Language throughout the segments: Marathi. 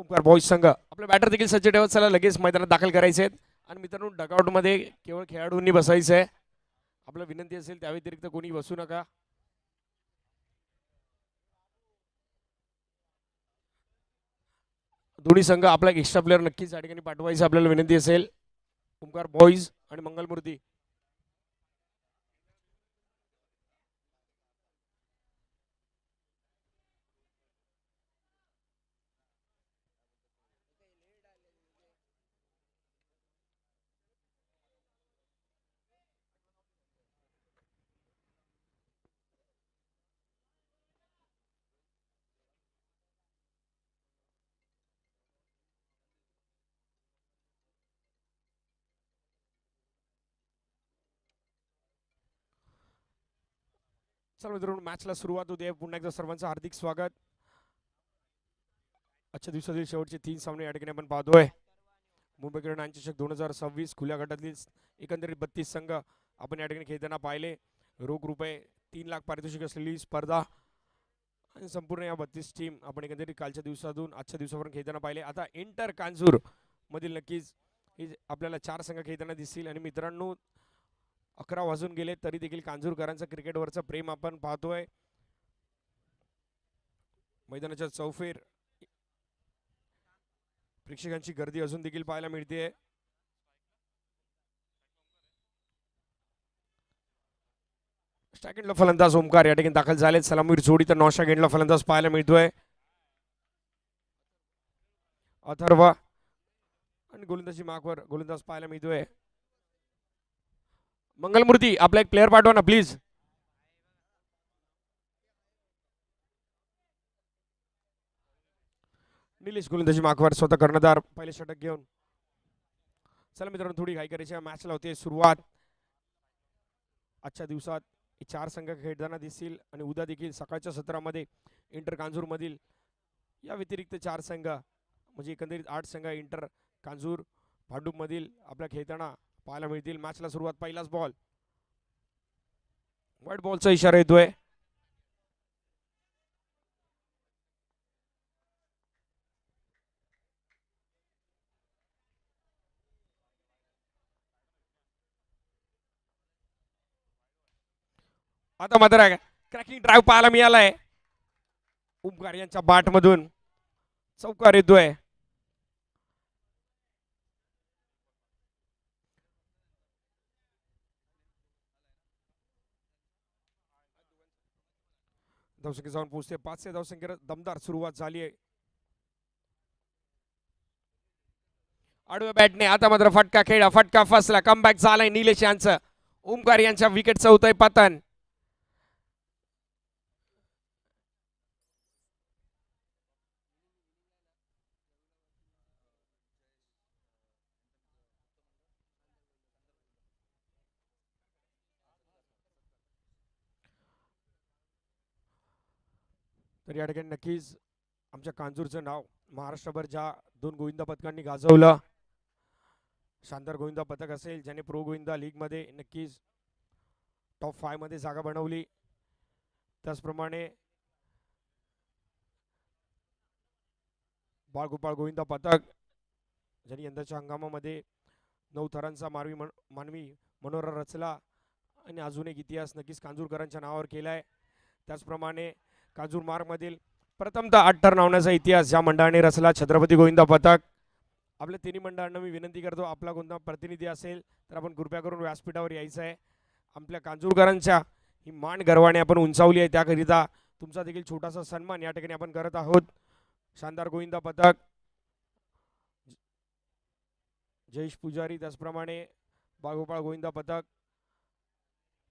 ओमकार बॉईज संघ आपले बॅटर देखील सज्ज ठेवत चला लगेच मैदानात दाखल करायचे आहेत. आणि मित्रांनो डगआउटमध्ये केवळ खेळाडूंनी बसायचं आहे. आपलं विनंती असेल त्या व्यतिरिक्त कोणी बसू नका. दोन्ही संघ आपला एक्स्ट्रा प्लेअर नक्कीच या ठिकाणी पाठवायचं आपल्याला विनंती असेल. ओमकार बॉईज आणि मंगलमूर्ती. चला मित्रांनो मॅचला सुरुवात होते. पुन्हा एकदा सर्वांचं हार्दिक स्वागत. आजच्या दिवसातील शेवटचे 3 सामने या ठिकाणी आपण पाहतोय. मुंबई किरण चषक 2026 खुल्या गटातील एकंदरीत 32 संघ आपण या ठिकाणी खेळताना पाहिले. रोख रुपये 3 लाख पारितोषिक असलेली स्पर्धा आणि संपूर्ण या 32 टीम आपण एकंदरीत कालच्या दिवसातून आजच्या दिवसापर्यंत खेळताना पाहिले. आता इंटर कांजूर मधील नक्कीच हे आपल्याला 4 संघ खेळताना दिसतील. आणि मित्रांनो 11 वाजून गेले तरी देखील कांजूरकरांचं क्रिकेटवरचं प्रेम आपण पाहतोय. मैदानाच्या चौफेर प्रेक्षकांची गर्दी अजून देखील पाहायला मिळते. स्टॅकेंडला फलंदाज ओमकार या ठिकाणी दाखल झाले. सलामीर जोडी तर नौशा गेंडला फलंदाज पाहायला मिळतोय. अथर्व आणि गोलंदाजी मार्कवर गोलंदाज पाहायला मिळतोय. मंगलमूर्ती आपला एक प्लेअर पाठवा ना प्लीज. निलेश गोलंदाजी मार्कवर स्वतः कर्णधार पहिले षटक घेऊन. चला मित्रांनो थोडी घाई करायची मॅचला होते सुरुवात. आजच्या दिवसात 4 संघ खेळताना दिसतील आणि उद्या देखील सकाळच्या सत्रामध्ये इंटर कांजूर मधील या व्यतिरिक्त 4 संघ म्हणजे एकंदरीत 8 संघ इंटर कांजूर भांडूप मधील आपल्या खेळताना पाहायला मिळतील. मॅचला सुरुवात पहिलाच बॉल व्हाईट बॉलचा इशारा येतोय. आता मात्र क्रॅकिंग ड्राईव्ह पाहायला मिळालाय. ओमकार यांच्या बाट मधून चौकार येतोय. धावसंख्या जाऊन पोहोचते 500 धावसंख्येवर दमदार सुरुवात झाली आहे. आडव्या बॅटने आता मात्र फटका खेळा फटका फसला. कमबॅक झालाय निलेश यांचं. ओमकार यांच्या विकेटचं होतंय पतन. तर या ठिकाणी नक्कीच आमच्या कांजूरचं नाव महाराष्ट्रभर ज्या 2 गोविंदा पथकांनी गाजवलं. शानदार गोविंदा पथक असेल ज्याने प्रो गोविंदा लीगमध्ये नक्कीच टॉप 5 मध्ये जागा बनवली. त्याचप्रमाणे बाळगोपाळ गोविंदा पथक ज्यांनी यंदाच्या हंगामामध्ये 9 थरांचा मानवी मनोरा रचला आणि अजून एक इतिहास नक्कीच कांजूरकरांच्या नावावर केलाय. त्याचप्रमाणे कांजूर मार्गमधील प्रथमतः 8 थर नावण्याचा इतिहास ज्या मंडळाने रचला छत्रपती गोविंदा पथक. आपल्या तिन्ही मंडळांना मी विनंती करतो आपला कोणता प्रतिनिधी असेल तर आपण कृपया करून व्यासपीठावर यायचं आहे. आपल्या कांजूरकरांच्या ही मान गर्वाने आपण उंचावली आहे त्याकरिता तुमचा देखील छोटासा सन्मान या ठिकाणी आपण करत आहोत. शानदार गोविंदा पथक जयेश पुजारी त्याचप्रमाणे बाळगोपाळ गोविंदा पथक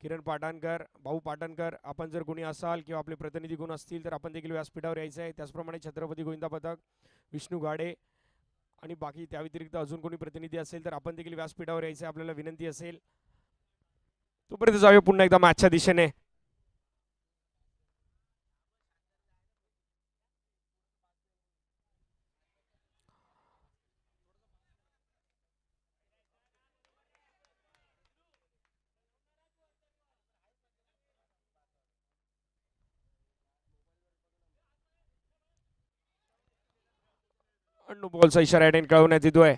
किरण पाटणकर भाऊ पाटणकर आपण जर कोणी असाल किंवा आपले प्रतिनिधी कोण असतील तर आपण देखील व्यासपीठावर यायचं आहे. त्याचप्रमाणे छत्रपती गोविंदा पथक विष्णू गाडे आणि बाकी त्या व्यतिरिक्त अजून कोणी प्रतिनिधी असेल तर आपण देखील व्यासपीठावर यायचं आहे आपल्याला विनंती असेल. तोपर्यंत जाऊया पुन्हा एकदा मॅचच्या दिशेने. नो बॉलचा इशारा या ठिकाणी कळवण्यात येतोय.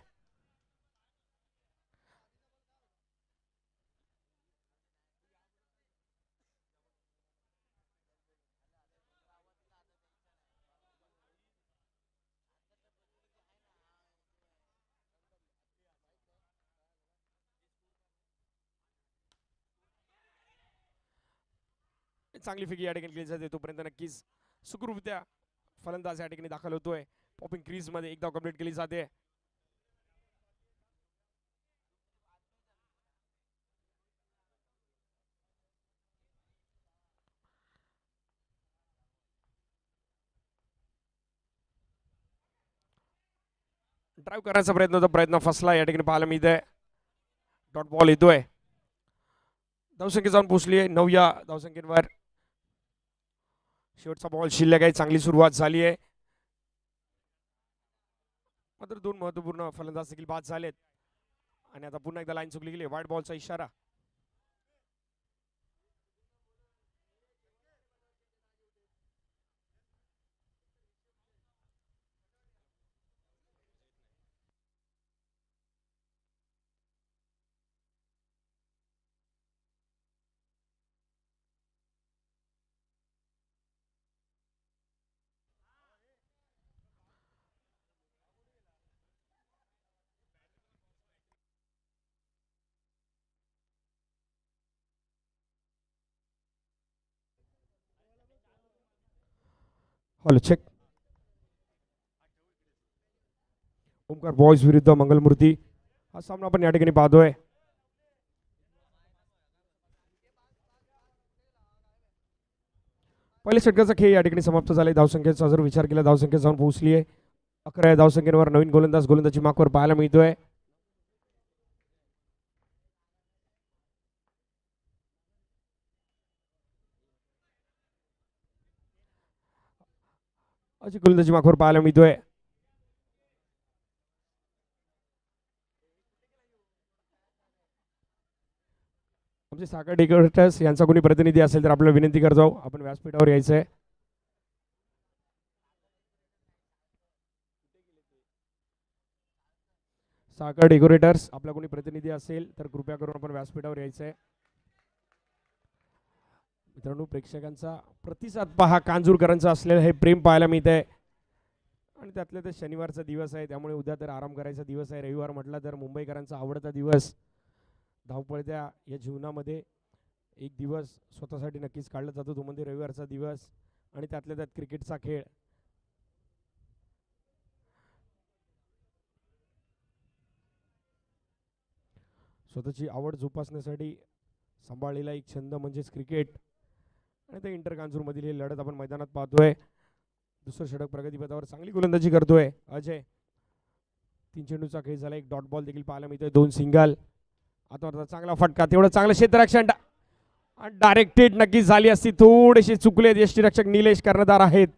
चांगली फिकी या ठिकाणी केली जाते, तोपर्यंत नक्कीच सुखरूपत्या फलंदाज या ठिकाणी दाखल होतोय. पॉपिंग क्रीज मध्ये एकदा कंप्लीट केली जाते. ड्राईव्ह करण्याचा प्रयत्न होता, प्रयत्न फसला या ठिकाणी पाहायला मिळतंय. डॉट बॉल येतोय. धावसंख्या जाऊन पोहोचली आहे 9 या धावसंख्येवर. शेवटचा बॉल शिल्लक आहे, चांगली सुरुवात झाली आहे. मात्र 2 महत्वपूर्ण फलंदाज देखील बाद झालेत आणि आता पुन्हा एकदा लाईन चुकली गेली. वाईट बॉलचा इशारा. Hello check. ओमकार बॉयज विरुद्ध मंगलमूर्ती हा सामना आपण या ठिकाणी पाहतोय. पहिल्या षटकाचा खेळ या ठिकाणी समाप्त झाला. धावसंख्येचा जर विचार केला, धावसंख्या जाऊन पोहोचली आहे 11 या धावसंख्येवर. नवीन गोलंदाजी मार्कवर पाहायला मिळतोय. अशी गोलंदाजी मार्कवर पाहायला मिळतोय. आमचे सागर डेकोरेटर्स यांचा कोणी प्रतिनिधी असेल तर आपल्याला विनंती करतो, आपण व्यासपीठावर यायचं आहे. सागर डेकोरेटर्स आपला कोणी प्रतिनिधी असेल तर कृपया करून आपण व्यासपीठावर यायचं आहे. मित्रांनो, प्रेक्षकांचा प्रतिसाद पहा. कांजूरकरांचा असलेलं हे प्रेम पाहायला मिळत आहे आणि त्यातल्या तर शनिवारचा दिवस आहे, त्यामुळे उद्या तर आराम करायचा दिवस आहे. रविवार म्हटला तर मुंबईकरांचा आवडता दिवस. धावपळत्या या जीवनामध्ये एक दिवस स्वतःसाठी नक्कीच काढला जातो, तो म्हणजे रविवारचा दिवस आणि त्यातल्या त्यात क्रिकेटचा खेळ. स्वतःची आवड जोपासण्यासाठी सांभाळलेला एक छंद म्हणजेच क्रिकेट आणि त्या इंटर कांजूरमधील ही लढत आपण मैदानात पाहतोय. दुसरं षटक प्रगतीपथावर चांगली गोलंदाजी करतोय अजय. 3 चेंडूचा खेळ झाला, एक डॉट बॉल देखील पाहायला मिळतोय, 2 सिंगल. आता चांगला फटका, तेवढं चांगलं क्षेत्ररक्षण डायरेक्टेड नक्कीच झाली असती, थोडेसे चुकलेत यष्टीरक्षक निलेश कर्णधार आहेत.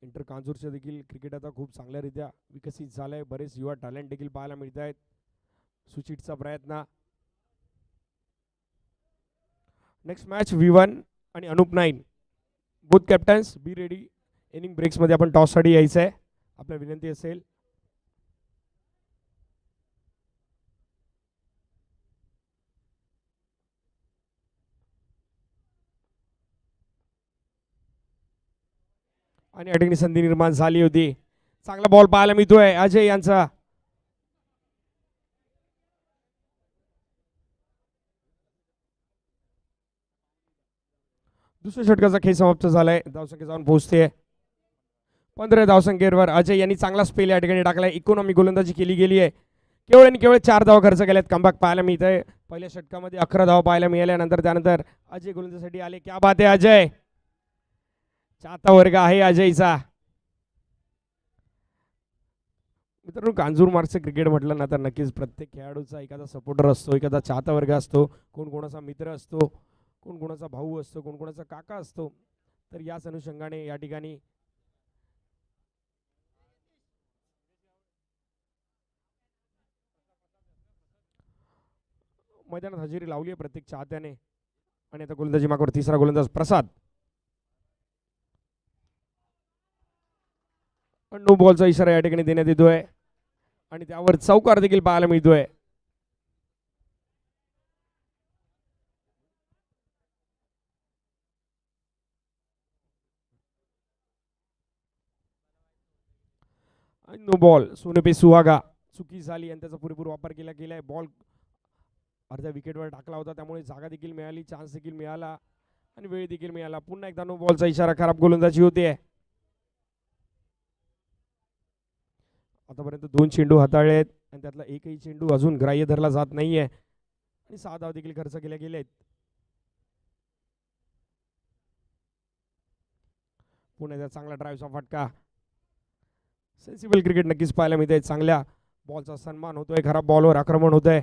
इंटर कांजूरचे देखील क्रिकेट आता खूप चांगल्यारीत्या विकसित झालंय. बरेच युवा टॅलेंट देखील पाहायला मिळत आहेत. सुचितचा प्रयत्न. नेक्स्ट मॅच V1 आणि Anup 9 both captains be ready. Inning ब्रेक्समध्ये आपण टॉससाठी यायचं आहे, आपल्या विनंती असेल. आणि या ठिकाणी संधी निर्माण झाली होती. चांगला बॉल पाहायला मिळतोय अजय यांचा. दुसऱ्या षटकाचा खेळ समाप्त झालाय. धावसंख्या जाऊन पोहोचते 15 धावसंख्येवर. अजय यांनी चांगला स्पेल या ठिकाणी टाकलाय. इकॉनॉमी गोलंदाजी केली गेली आहे. केवळ आणि केवळ 4 धावा खर्च केल्यात. कमबॅक पाहायला मिळत आहे. पहिल्या षटकामध्ये 11 धावा पाहायला मिळाल्यानंतर त्यानंतर अजय गोलंदाजीसाठी आले. क्या बात आहे अजय. चाहता वर्ग आहे अजयचा. मित्रांनो, कांजूर मार्गचं क्रिकेट म्हटलं ना तर नक्कीच प्रत्येक खेळाडूचा एखादा सपोर्टर असतो, एखादा चाहता वर्ग असतो, कोण कोणाचा मित्र असतो, कोण कोणाचा भाऊ असतो, कोण कोणाचा काका असतो. तर याच अनुषंगाने या ठिकाणी मैदानात हजेरी लावली आहे प्रत्येक चाहत्याने. आणि आता गोलंदाजी मार्कवर तिसरा गोलंदाज प्रसाद. नो बॉलचा इशारा या ठिकाणी देण्यात येतोय आणि त्यावर चौकार देखील पाहायला मिळतोय. No ball. सोनेपे सुहागा चुकी झाली आणि त्याचा पुरेपूर वापर केला गेलाय. बॉल अर्ध्या विकेटवर टाकला होता त्यामुळे जागा देखील मिळाली, चान्स देखील मिळाला आणि वेळ देखील मिळाला. पुन्हा एकदा नो बॉलचा इशारा. खराब गोलंदाजी होते. आतापर्यंत 2 चेंडू हाताळले आहेत आणि त्यातला एकही चेंडू अजून ग्राह्य धरला जात नाहीये आणि 6 धाव देखील खर्च केले गेले आहेत. पुन्हा एकदा चांगला ड्राईव्हचा फटका. सेन्सिबल क्रिकेट नक्कीच पाहायला मिळते. चांगल्या बॉलचा सन्मान होतोय, खराब बॉलवर आक्रमण होतंय.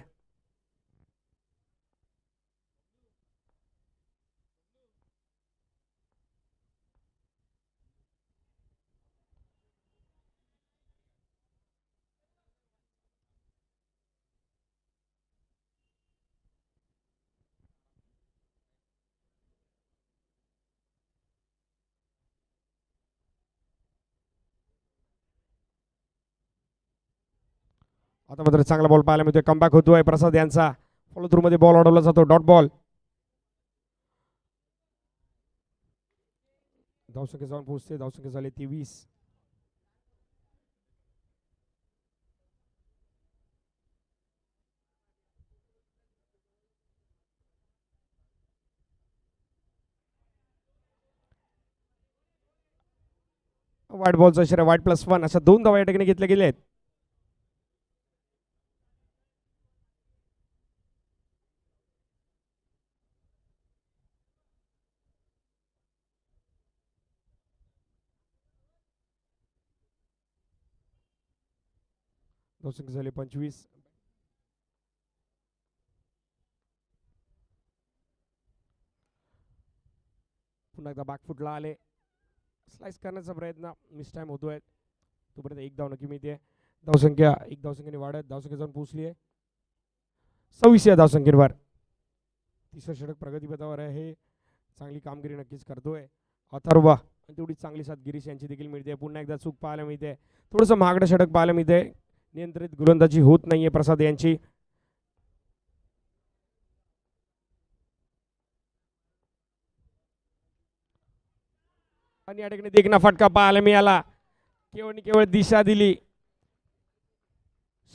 आता मात्र चांगला बॉल पाहायला मिळतोय. कमबॅक होतोय प्रसाद यांचा. फॉलो थ्रू मध्ये बॉल अडवला जातो. Dot ball. धावसंख्या जाऊन पोहोचते. धावसंख्या झाली 23. वाईट बॉलचा इशारा. वाईट +1 अशा 2 धावा या ठिकाणी घेतल्या गेल्या आहेत. धावसंख्या झाली 25. पुन्हा एकदा बॅकफुटला आले. स्लाइस करण्याचा प्रयत्न मिस टाइम होतोय. तोपर्यंत 1 धाव नक्की मिळते. धावसंख्या 1 धावसंख्येने वाढत. धावसंख्या जाऊन पोहोचली आहे 26 या धावसंख्येवर. तिसरं षटक प्रगतीपथावर आहे. चांगली कामगिरी नक्कीच करतोय अथर्व. तेवढीच चांगली साथ गिरीश यांची देखील मिळते. पुन्हा एकदा चूक पाहायला मिळते. थोडंसं महागडं षटक पाहायला मिळते. नियंत्रित गोलंदाजी होत नाहीये प्रसाद यांची. आणि या ठिकाणी देखना फटका पाहायला मिळाला. केवळ केवळ दिशा दिली.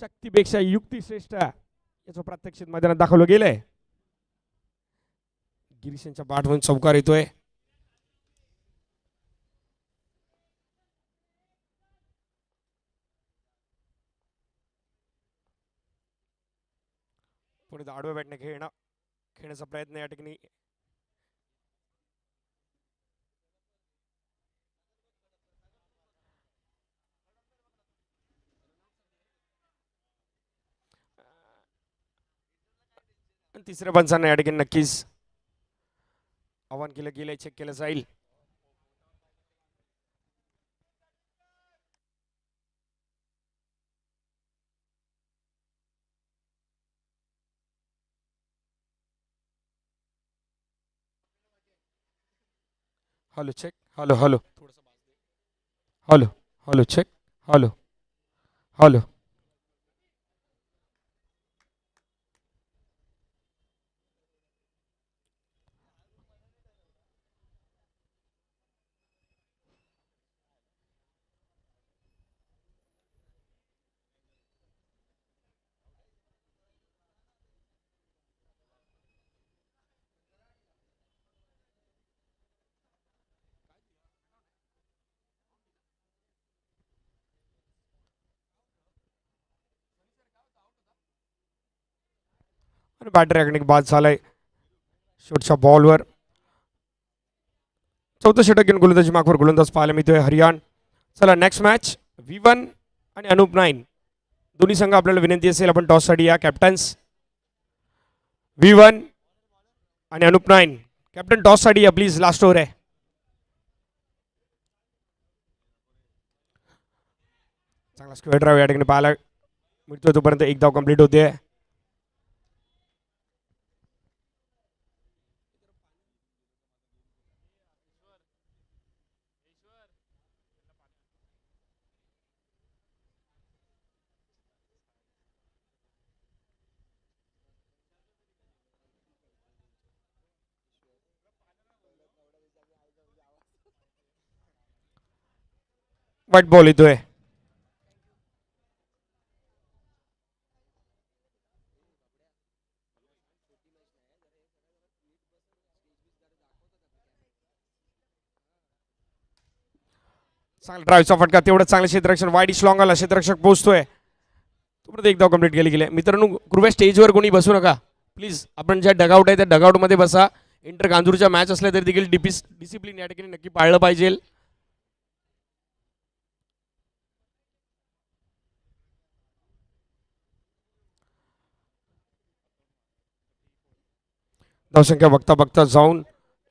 शक्तीपेक्षा युक्ती श्रेष्ठ याचं प्रात्यक्षिक मैदानात दाखवलं गेलंय. गिरीश यांच्या पाठवून चौकार येतोय. पुढे आडव्या बॅटने खेळण्याचा प्रयत्न या ठिकाणी. तिसऱ्या पंचांना या ठिकाणी नक्कीच आव्हान केलं गेलंय. चेक केलं जाईल. Hello check. Hello hello hello hello check. Hello hello. आणि बॅटर या ठिकाणी बाद झालाय शेवटच्या बॉलवर. चौथं षटक घेऊन गोलंदाजी मार्कवर गोलंदाज पाहायला मिळतोय हरियाण. चला नेक्स्ट मॅच V1 आणि अनुप 9 दोन्ही संघ. आपल्याला विनंती असेल आपण टॉससाठी या. कॅप्टन्स V1 आणि अनुप 9 कॅप्टन टॉससाठी या प्लीज. लास्ट ओव्हर आहे. चांगला स्क्वेअर ड्राईव्ह या ठिकाणी पाहायला मिळतोय. तोपर्यंत 1 धाव कंप्लीट होते. वाईट बॉल येतोय. चांगला ड्राईव्हचा फटका, तेवढं चांगलं क्षेत्ररक्षण, वाईट लॉंग आला, क्षेत्ररक्षक पोहोचतोय. तोपर्यंत एकदा कंप्लीट केली गेली. मित्रांनो, कृपया स्टेजवर कोणी बसू नका प्लीज. आपण ज्या डगआउट आहे त्या डगआउटमध्ये बसा. इंटर कांजूरच्या मॅच असल्या तरी देखील डिसिप्लिन या ठिकाणी नक्की पाळलं पाहिजे. धावसंख्या बघता बघता जाऊन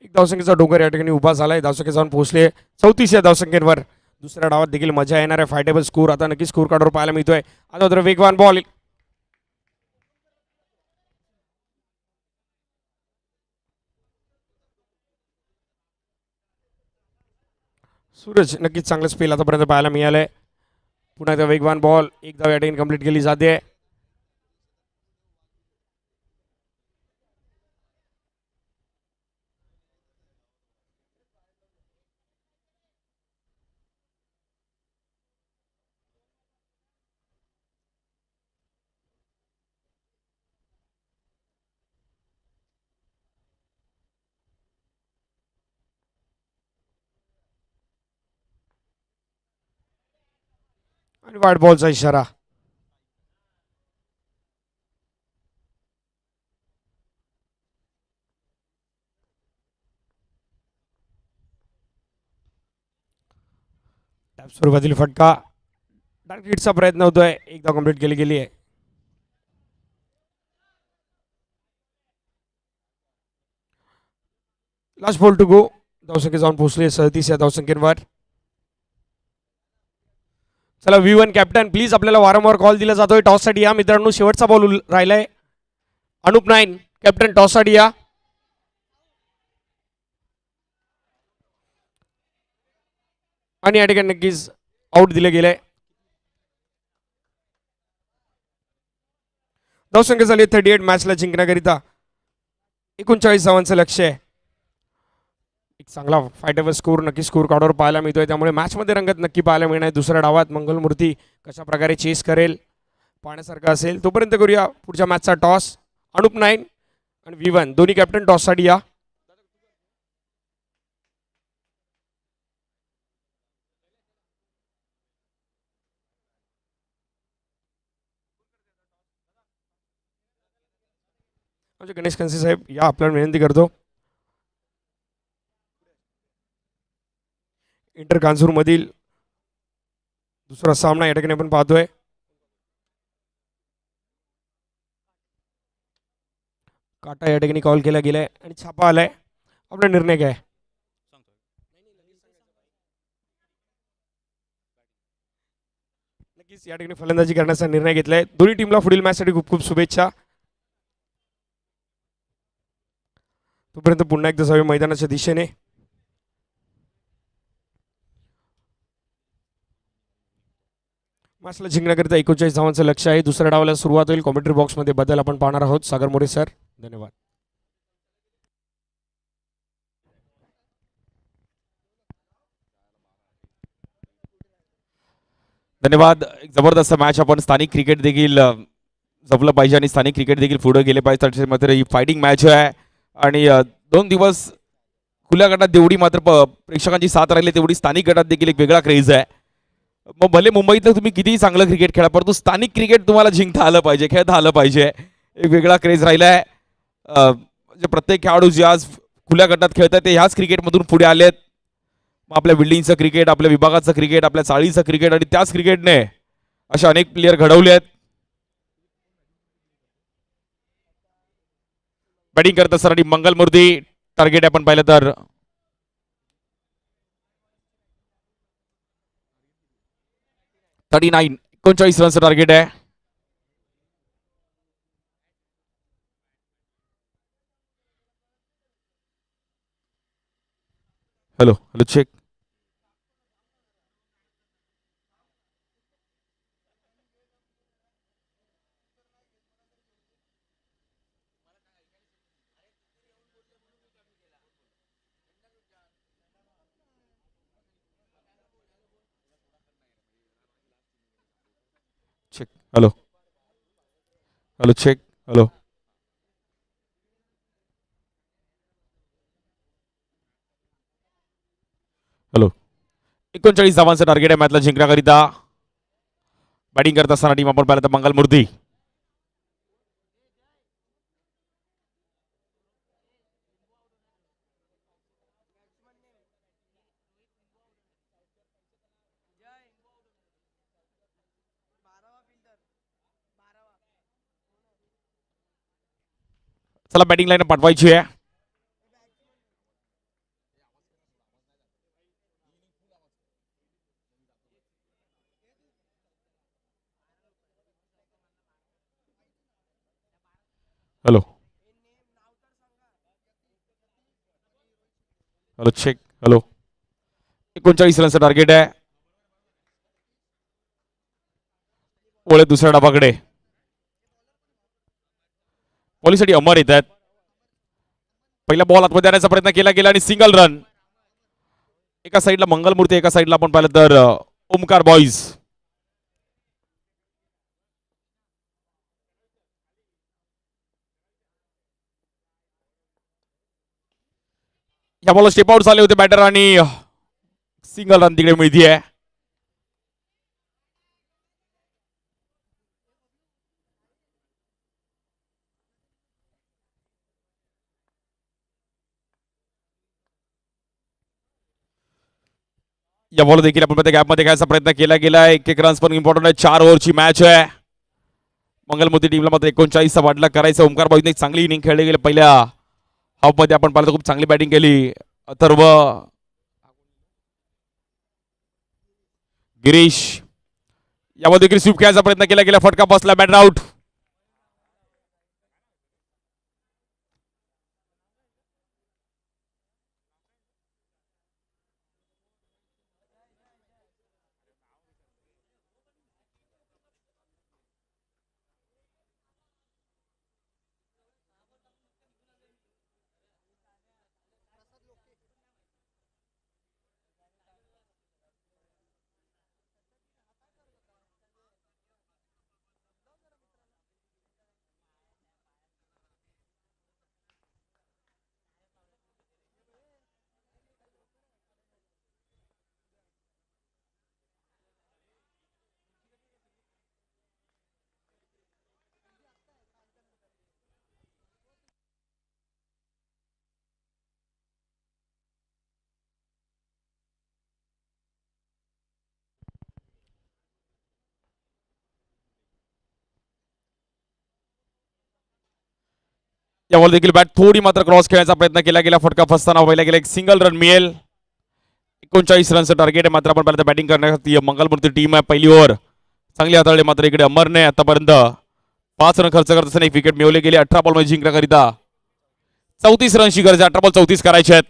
एक धावसंख्येचा डोंगर या ठिकाणी उभा झालाय. धावसंख्या जाऊन पोहोचले 34 या धावसंख्येवर. दुसऱ्या डावात देखील मजा येणार आहे. फायटेबल स्कोर आता नक्की स्कोर कार्डवर पाहायला मिळतोय. आता मात्र वेगवान बॉल. सूरज नक्कीच चांगलं स्पेल आतापर्यंत पाहायला मिळालंय. पुन्हा एकदा वेगवान बॉल, एक धाव या ठिकाणी कंप्लीट केली जाते. आणि वाईट बॉलचा इशारा. टॅप स्वरूपातील फटका, डायरेक्ट हिटचा प्रयत्न होतोय. एकदा कंप्लीट केली गेली आहे. Last ball to go. धावसंख्या जाऊन पोहोचले 37 या धावसंख्येवर. चला V1 कॅप्टन प्लीज, आपल्याला वारंवार कॉल दिला जातोय टॉससाठी या. मित्रांनो, शेवटचा बॉल राहिलाय. अनुप नाईन कॅप्टन टॉससाठी या. आणि या ठिकाणी नक्कीच आउट दिले गेले. धावसंख्या झाली 38. मॅचला जिंकण्याकरिता 39 धावांचं लक्ष आहे. एक चांगला फायटेबल स्कोर नक्की स्कोर कार्डवर पाहायला मिळतोय. त्यामुळे मॅचमध्ये रंगत नक्की पाहायला मिळणार. दुसऱ्या डावात मंगलमूर्ती कशा प्रकारे चेस करेल पाहण्यासारखं असेल. तोपर्यंत करूया पुढच्या मॅचचा टॉस. अनुप नाईन आणि V1 दोन्ही कॅप्टन टॉससाठी या. म्हणजे गणेश कनसे साहेब या, आपल्याला विनंती करतो. इंटर कांजूर मधील दुसरा सामना या ठिकाणी आपण पाहतोय. काटा या ठिकाणी कॉल केला गेलाय आणि छापा आलाय. आपला निर्णय काय? नक्कीच या ठिकाणी फलंदाजी करण्याचा निर्णय घेतलाय. दोन्ही टीमला पुढील मॅचसाठी खूप खूप शुभेच्छा. तोपर्यंत पुन्हा एकदा जाऊया मैदानाच्या दिशेने. मॅचला जिंकण्याकरिता 39 धावांचं लक्ष आहे. दुसऱ्या डावाला सुरुवात होईल. कॉमेंट्री बॉक्समध्ये बदल आपण पाहणार आहोत. सागर मोरे सर, धन्यवाद. धन्यवाद. एक जबरदस्त मॅच. आपण स्थानिक क्रिकेट देखील जपलं पाहिजे आणि स्थानिक क्रिकेट देखील पुढे गेले पाहिजे. त्याच्यामध्ये ही फायटिंग मॅच आहे आणि 2 दिवस खुल्या गटात जेवढी मात्र प्रेक्षकांची साथ राहिली तेवढी स्थानिक गटात देखील एक वेगळा क्रेज आहे. मग भले मुंबईतलं तुम्ही कितीही चांगलं क्रिकेट खेळा, परंतु स्थानिक क्रिकेट तुम्हाला जिंकता आलं पाहिजे, खेळता आलं पाहिजे. एक वेगळा क्रेज राहिला आहे. म्हणजे प्रत्येक खेळाडू जे आज खुल्या गटात खेळतात ते ह्याच क्रिकेटमधून पुढे आलेत. मग आपल्या बिल्डिंगचं क्रिकेट, आपल्या विभागाचं क्रिकेट, आपल्या चाळीचं क्रिकेट आणि त्याच क्रिकेटने असे अनेक प्लेयर घडवले आहेत. बॅटिंग करत असताना मंगलमूर्ती टार्गेट आपण पाहिलं तर 39 रनचं टार्गेट आहे. Hello hello check. Check. Hello hello check. Hello. Hello. 39 धावांचं टार्गेट आहे मॅचला जिंकण्याकरिता. बॅटिंग करत असताना टीम आपण पाहिलं तर मंगल मूर्ती. चला बॅटिंग लाईन पाठवायची आहे. Hello hello check. हॅलो. 39 रनचं टार्गेट आहे. ओळे दुसऱ्या डाबाकडे. बॉलिंगसाठी अमर येत आहेत. पहिला बॉल आतमध्ये आणण्याचा प्रयत्न केला गेला आणि सिंगल रन. एका साईडला मंगलमूर्ती, एका साईडला आपण पाहिलं तर ओमकार बॉईज. या बॉल स्टेप आउट झाले होते बॅटर आणि सिंगल रन तिकडे मिळतीये. या बॉल देखील आपण गॅपमध्ये घ्यायचा प्रयत्न केला गेलाय. एक रन्स पण इम्पॉर्टंट आहे. 4 ओव्हरची मॅच आहे. मंगलमूर्ती टीमला मात्र 39चा वाटला करायचा. ओमकार बॉईजने चांगली इनिंग खेळली गेली. पहिल्या हाफमध्ये आपण पाहिलं खूप चांगली बॅटिंग केली. अथर्व, गिरीश यामध्ये देखील स्वीप घ्यायचा प्रयत्न केला गेला. फटका बसला. Batter out. यावर देखील बॅट थोडी मात्र क्रॉस खेळण्याचा प्रयत्न केला गेला. फटका फसताना व्हायला गेला. एक सिंगल रन मिळेल. 39 रनचं टार्गेट आहे. मात्र आपण पहिल्यांदा बॅटिंग करण्यासाठी मंगलमूर्ती टीम आहे. पहिली ओव्हर चांगली हाताळली. मात्र इकडे अमरने आतापर्यंत 5 रन खर्च करत असताना एक विकेट मिळवले गेले. 18 बॉल मध्ये जिंकण्याकरिता 34 रनची गरज आहे. 18 बॉल 34 करायचे आहेत.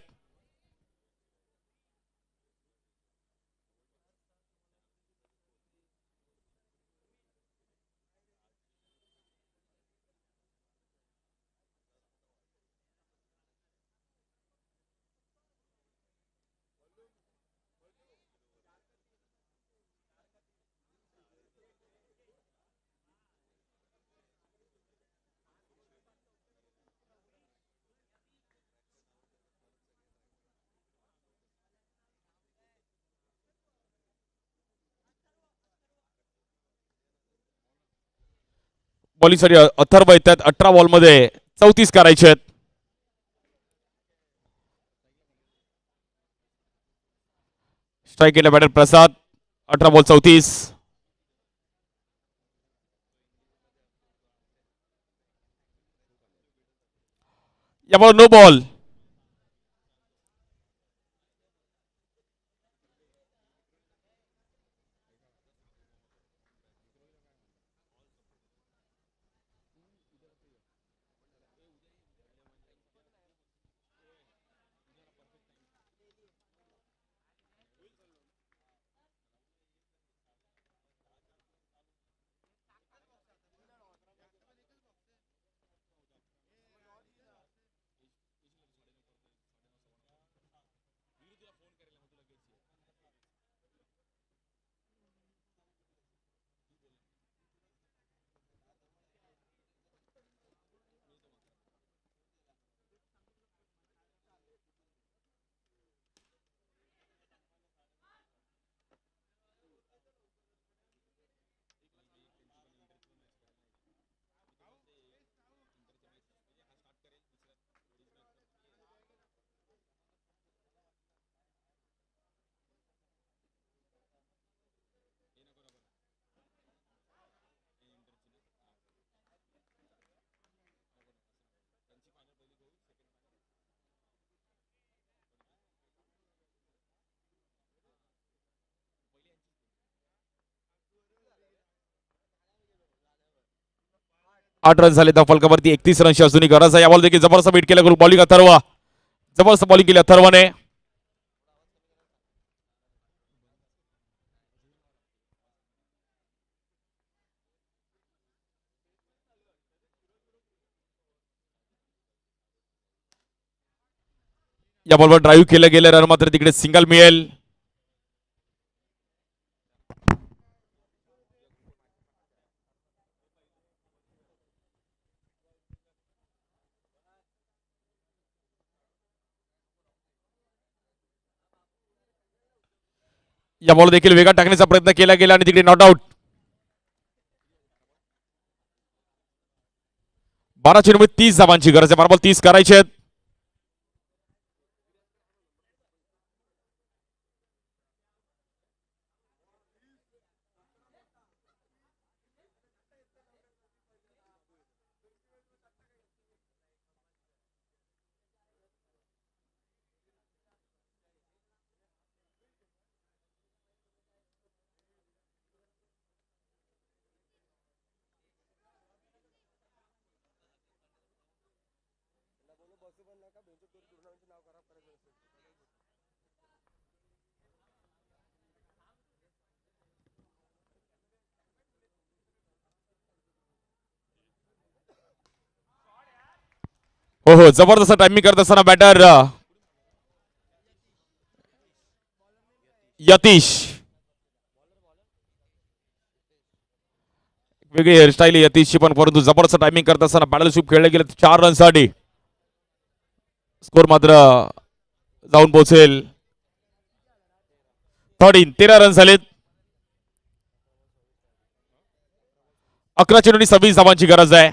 बॉलिंगसाठी अथर्व येतात. 18 बॉल मध्ये 34 करायचे आहेत. स्ट्राईक केला बॅटर प्रसाद. 18 बॉल 34. यामुळे नो बॉल. 8 रन झाले त्या फलकावरती 31 रनची अजूनही गरज आहे. या बॉल देखील जबरदस्त बीट केला करून बॉलिंग अथर्व, जबरदस्त बॉलिंग केली अथर्वने. या बॉलवर ड्राईव्ह केलं गेलं, रन मात्र तिकडे सिंगल मिळेल. या बॉल देखील वेगात टाकण्याचा प्रयत्न केला गेला आणि तिकडे नॉट आउट. 12 चेंडूमध्ये 30 धावांची गरज आहे. 12 बॉल 30 करायचे आहेत. हो हो, जबरदस्त टायमिंग करत असताना बॅटर यतीश, वेगळी हेअरस्टाईल यतीशची पण, परंतु जबरदस्त टायमिंग करत असताना बॅटल स्वीप खेळले गेले 4 रनसाठी. स्कोर मात्र जाऊन पोहोचेल 13 रन झालेत. 11 चेंडूंनी 26 धावांची गरज आहे.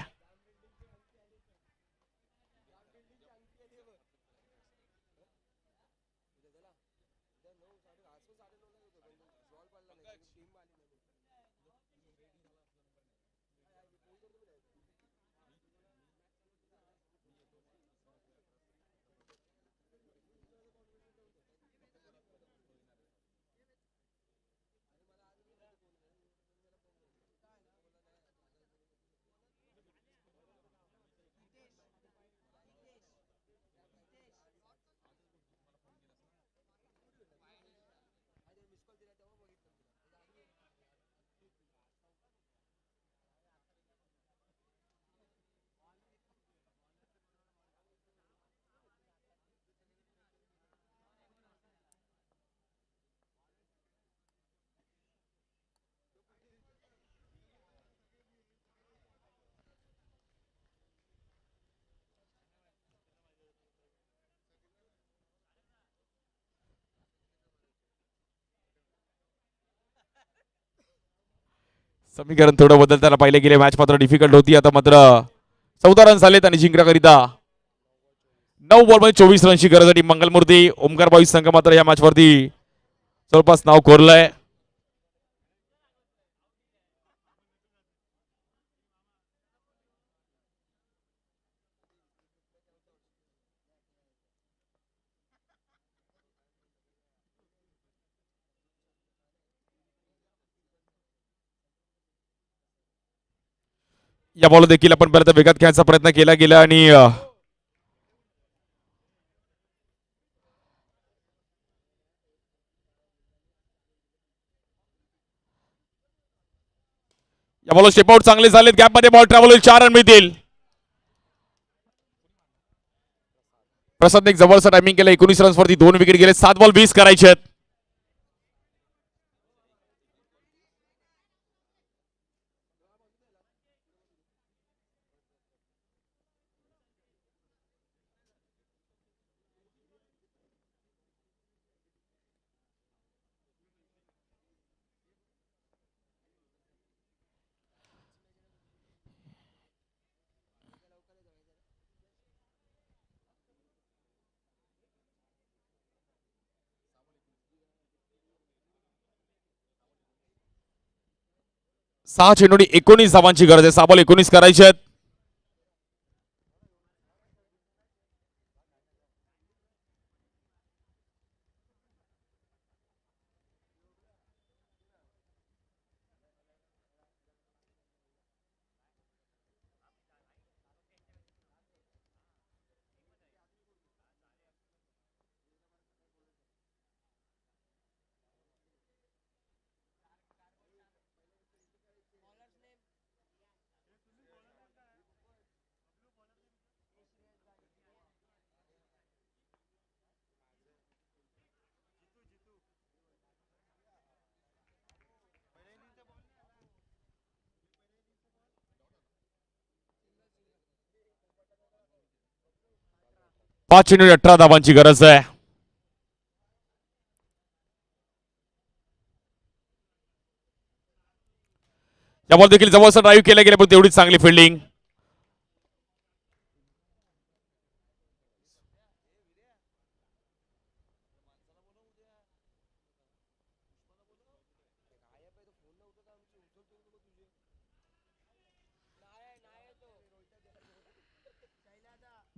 समीकरण थोडं बदलताना पाहिले गेले. मॅच मात्र डिफिकल्ट होती. आता मात्र 14 रन झालेत आणि जिंकण्याकरिता 9 बॉलमध्ये 24 रनची गरज आहे. मंगलमूर्ती ओमकार बॉईज संघ मात्र या मॅच वरती जवळपास नाव कोरलंय. या बॉल देखील आपण परत वेगात खेळण्याचा प्रयत्न केला गेला आणि या बॉल स्टेप आउट चांगले झालेत. गॅप मध्ये बॉल ट्रॅव्हल होईल. 4 रन मिळतील. प्रसादने एक जबरदस्त टायमिंग केलं. 19 रन्स वरती 2 विकेट गेले. 7 बॉल 20 करायचे आहेत. सहा चेंडूंनी 19 धावांची गरज आहे. 6 बॉल 19 करायचे आहेत. 5 चेंडू 18 धावांची गरज आहे. या बॉल देखील जवळचा ड्राईव्ह केला गेला पण तेवढीच चांगली फिल्डिंग.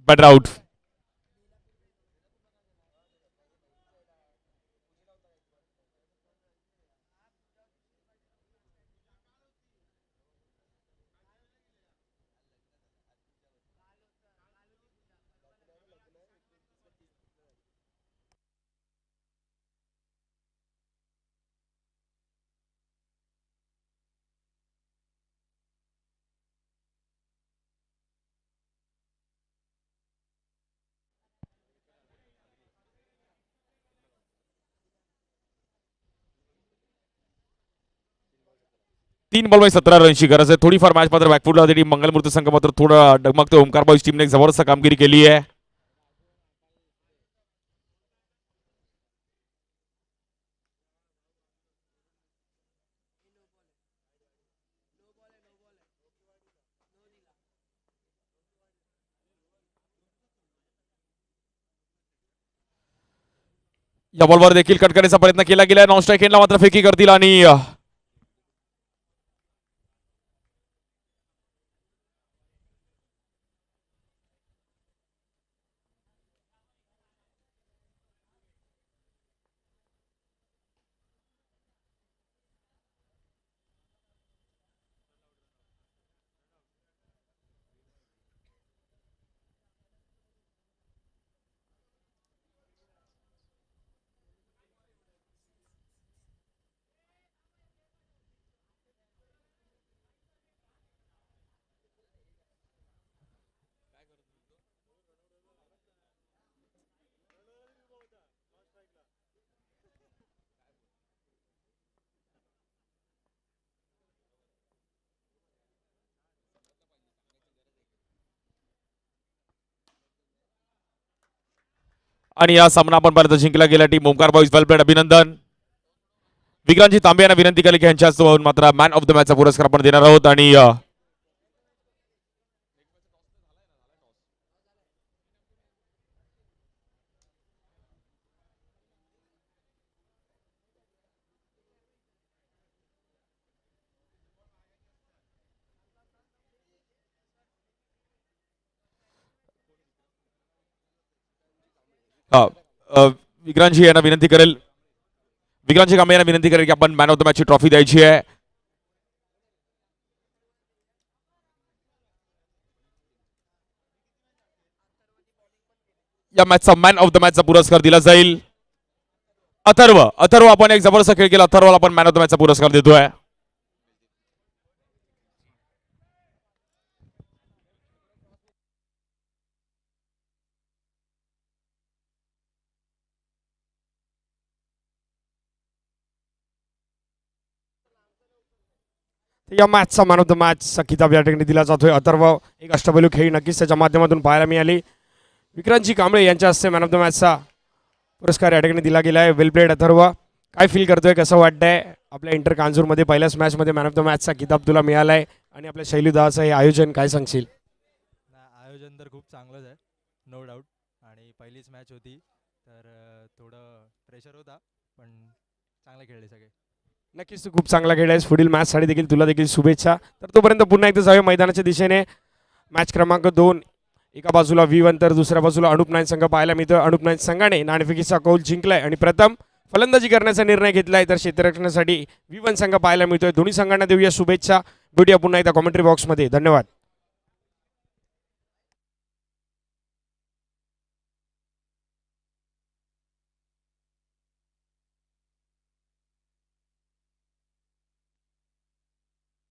Batter out. तीन बॉल 17 रनची गरज आहे. थोडीफार मॅच मात्र बॅकफुटला होती. मंगलमूर्ती संघ मात्र थोडं डगमगते. ओमकार बॉईज टीमने एक जबरदस्त कामगिरी केली आहे. या बॉलवर देखील कट करण्याचा प्रयत्न केला गेला. नॉन स्ट्राईक एंडला मात्र फेकी करतील आणि आणि या सामना आपण पर्यंत जिंकला गेला. टीम ओमकार बॉईज वेल प्लेड. अभिनंदन. विक्रांतजी तांबे यांना विनंती केली की यांच्याच मात्र मॅन ऑफ द मॅचचा पुरस्कार आपण देणार आहोत. आणि विक्रांतजी यांना विनंती करेल. विक्रांतजी कांबळे यांना विनंती करेल की आपण मॅन ऑफ द मॅचची ट्रॉफी द्यायची आहे. या मॅचचा मॅन ऑफ द मॅचचा पुरस्कार दिला जाईल. अथर्व आपण एक जबरदस्त खेळ केला. अथर्वला आपण मॅन ऑफ द मॅचचा पुरस्कार देतोय. या मॅचचा मॅन ऑफ द मॅचचा किताब या ठिकाणी दिला जातोय. अथर्व एक अष्टपैलू खेळी नक्कीच त्याच्या माध्यमातून पाहायला मिळाली. विक्रांतजी कांबळे यांच्या हस्ते मॅन ऑफ द मॅचचा पुरस्कार या ठिकाणी दिला गेला आहे. वेल प्लेड अथर्व. काय फील करतोय, कसं वाटतंय? आपल्या इंटर कांजूरमध्ये पहिल्याच मॅचमध्ये मॅन ऑफ द मॅचचा किताब तुला मिळाला आहे आणि आपल्या शैलूदाचं हे आयोजन काय सांगशील? आयोजन तर खूप चांगलंच आहे, नो डाऊट. आणि पहिलीच मॅच होती तर थोडं प्रेशर होता, पण चांगले खेळले सगळे. नक्कीच तू खूप चांगला खेळलायस. पुढील मॅचसाठी देखील तुला देखील शुभेच्छा. तर तोपर्यंत पुन्हा एकदा जाऊया मैदानाच्या दिशेने. मॅच क्रमांक 2 एका बाजूला V1 तर दुसऱ्या बाजूला अनुप नाईक संघ पाहायला मिळतो. अनुप नाईक संघाने नाणेफेकीचा कौल जिंकलाय आणि प्रथम फलंदाजी करण्याचा निर्णय घेतलाय. तर क्षेत्ररक्षणासाठी V1 संघ पाहायला मिळतोय. दोन्ही संघांना देऊया शुभेच्छा. भेटूया पुन्हा एकदा कॉमेंट्री बॉक्समध्ये. धन्यवाद.